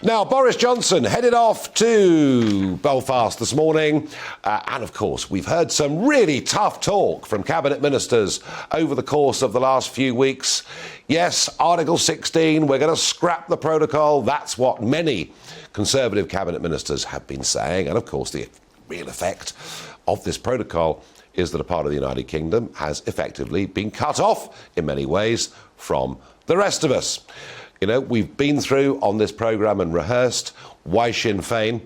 Now, Boris Johnson headed off to Belfast this morning, and of course we've heard some really tough talk from cabinet ministers over the course of the last few weeks. Yes, Article 16, we're going to scrap the protocol. That's what many Conservative cabinet ministers have been saying, and of course the real effect of this protocol is that a part of the United Kingdom has effectively been cut off in many ways from the rest of us. You know, we've been through on this programme and rehearsed why Sinn Féin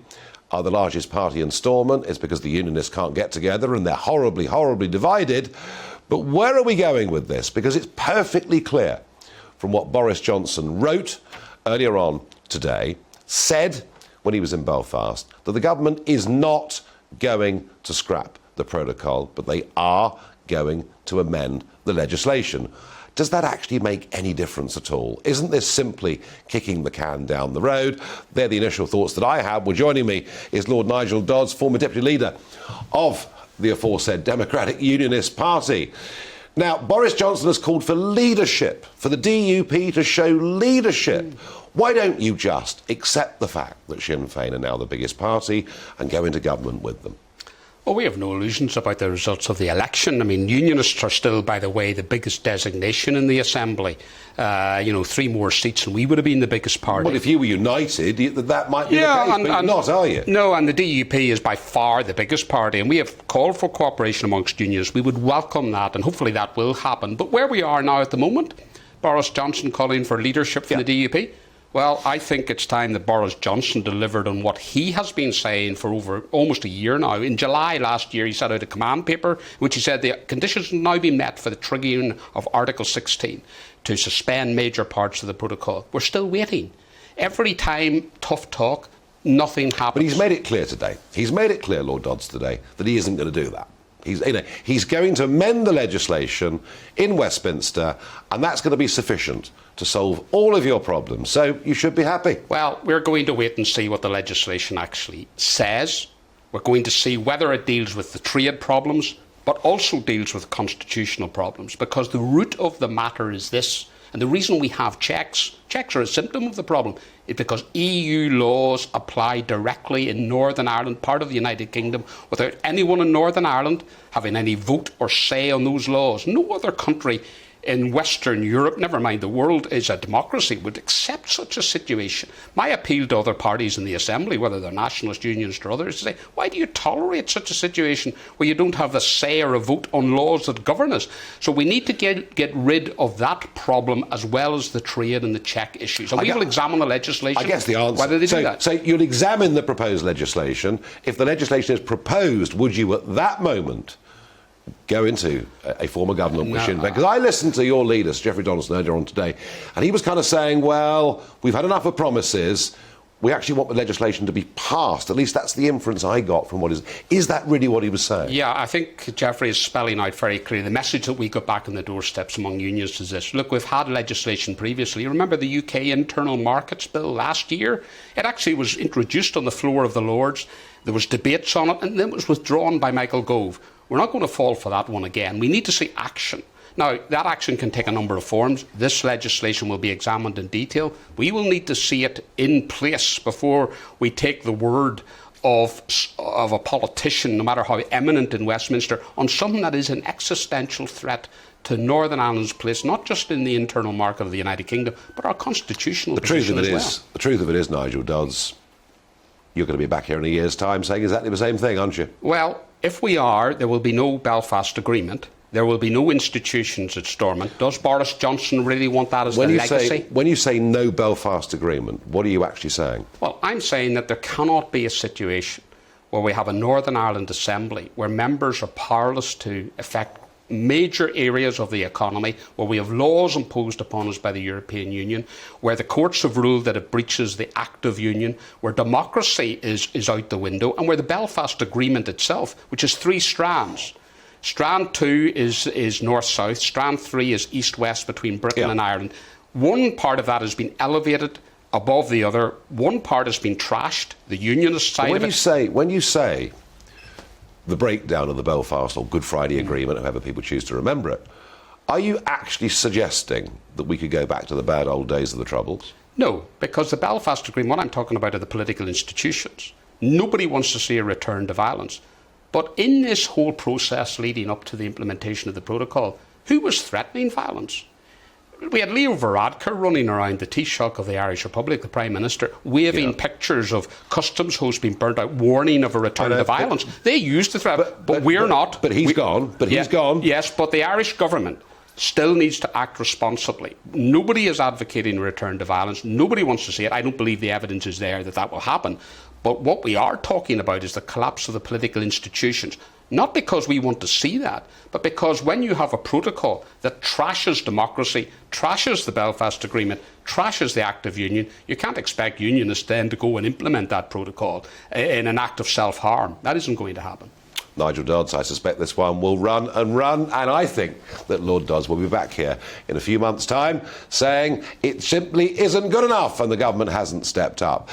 are the largest party in Stormont. It's because the unionists can't get together and they're horribly, horribly divided. But where are we going with this? Because it's perfectly clear from what Boris Johnson wrote earlier on today, said when he was in Belfast, that the government is not going to scrap the protocol, but they are going to amend the legislation. Does that actually make any difference at all? Isn't this simply kicking the can down the road? They're the initial thoughts that I have. Well, joining me is Lord Nigel Dodds, former Deputy Leader of the aforesaid Democratic Unionist Party. Now, Boris Johnson has called for leadership, for the DUP to show leadership. Why don't you just accept the fact that Sinn Féin are now the biggest party and go into government with them? Well, we have no illusions about the results of the election. I mean, unionists are still, by the way, the biggest designation in the Assembly. 3 more seats and we would have been the biggest party. Well, if you were united, that might be the case, but you're not, are you? No, and the DUP is by far the biggest party, and we have called for cooperation amongst unions. We would welcome that, and hopefully that will happen. But where we are now at the moment, Boris Johnson calling for leadership from the DUP, well, I think it's time that Boris Johnson delivered on what he has been saying for over almost a year now. In July last year, he set out a command paper in which he said the conditions have now been met for the triggering of Article 16 to suspend major parts of the protocol. We're still waiting. Every time, tough talk, nothing happens. But he's made it clear today. He's made it clear, Lord Dodds, today, that he isn't going to do that. He's going to amend the legislation in Westminster, and that's going to be sufficient to solve all of your problems. So you should be happy. Well, we're going to wait and see what the legislation actually says. We're going to see whether it deals with the trade problems, but also deals with constitutional problems, because the root of the matter is this. And the reason we have checks are a symptom of the problem, is because EU laws apply directly in Northern Ireland, part of the United Kingdom, without anyone in Northern Ireland having any vote or say on those laws. No other country in Western Europe, never mind the world, is a democracy, would accept such a situation. My appeal to other parties in the Assembly, whether they're nationalist unions or others, is to say, why do you tolerate such a situation where you don't have a say or a vote on laws that govern us? So we need to get rid of that problem as well as the trade and the check issues. And we will examine the legislation. I guess the answer. Whether they do that. So you'll examine the proposed legislation. If the legislation is proposed, would you at that moment go into a form of government with Sinn Féin? Because I listened to your leader, Geoffrey Donaldson, earlier on today, and he was kind of saying, well, we've had enough of promises. We actually want the legislation to be passed. At least that's the inference I got from what is. Is that really what he was saying? Yeah, I think Geoffrey is spelling out very clearly. The message that we got back on the doorsteps among unions is this. Look, we've had legislation previously. Remember the UK Internal Markets Bill last year? It actually was introduced on the floor of the Lords. There was debates on it, and then it was withdrawn by Michael Gove. We're not going to fall for that one again. We need to see action. Now, that action can take a number of forms. This legislation will be examined in detail. We will need to see it in place before we take the word of a politician, no matter how eminent in Westminster, on something that is an existential threat to Northern Ireland's place, not just in the internal market of the United Kingdom, but our constitutional position as well. The truth of it is, Nigel Dodds, you're going to be back here in a year's time saying exactly the same thing, aren't you? Well, if we are, there will be no Belfast Agreement. There will be no institutions at Stormont. Does Boris Johnson really want that as the legacy? When you say no Belfast Agreement, what are you actually saying? Well, I'm saying that there cannot be a situation where we have a Northern Ireland Assembly where members are powerless to affect major areas of the economy, where we have laws imposed upon us by the European Union, where the courts have ruled that it breaches the Act of Union, where democracy is out the window, and where the Belfast Agreement itself, which is 3 strands. Strand 2 is north-south, strand 3 is east-west between Britain and Ireland. One part of that has been elevated above the other. One part has been trashed, the unionist side of it. When you say the breakdown of the Belfast or Good Friday Agreement, however people choose to remember it, are you actually suggesting that we could go back to the bad old days of the Troubles? No, because the Belfast Agreement, what I'm talking about are the political institutions. Nobody wants to see a return to violence. But in this whole process leading up to the implementation of the protocol, who was threatening violence? We had Leo Varadkar running around the Taoiseach of the Irish Republic, the Prime Minister, waving pictures of customs hosts being burnt out, warning of a return to violence. They used the threat, but we're not. But he's gone. But he's gone. Yes, but the Irish government still needs to act responsibly. Nobody is advocating a return to violence. Nobody wants to see it. I don't believe the evidence is there that that will happen. But what we are talking about is the collapse of the political institutions. Not because we want to see that, but because when you have a protocol that trashes democracy, trashes the Belfast Agreement, trashes the Act of Union, you can't expect unionists then to go and implement that protocol in an act of self-harm. That isn't going to happen. Nigel Dodds, I suspect this one will run, and I think that Lord Dodds will be back here in a few months' time saying it simply isn't good enough and the government hasn't stepped up.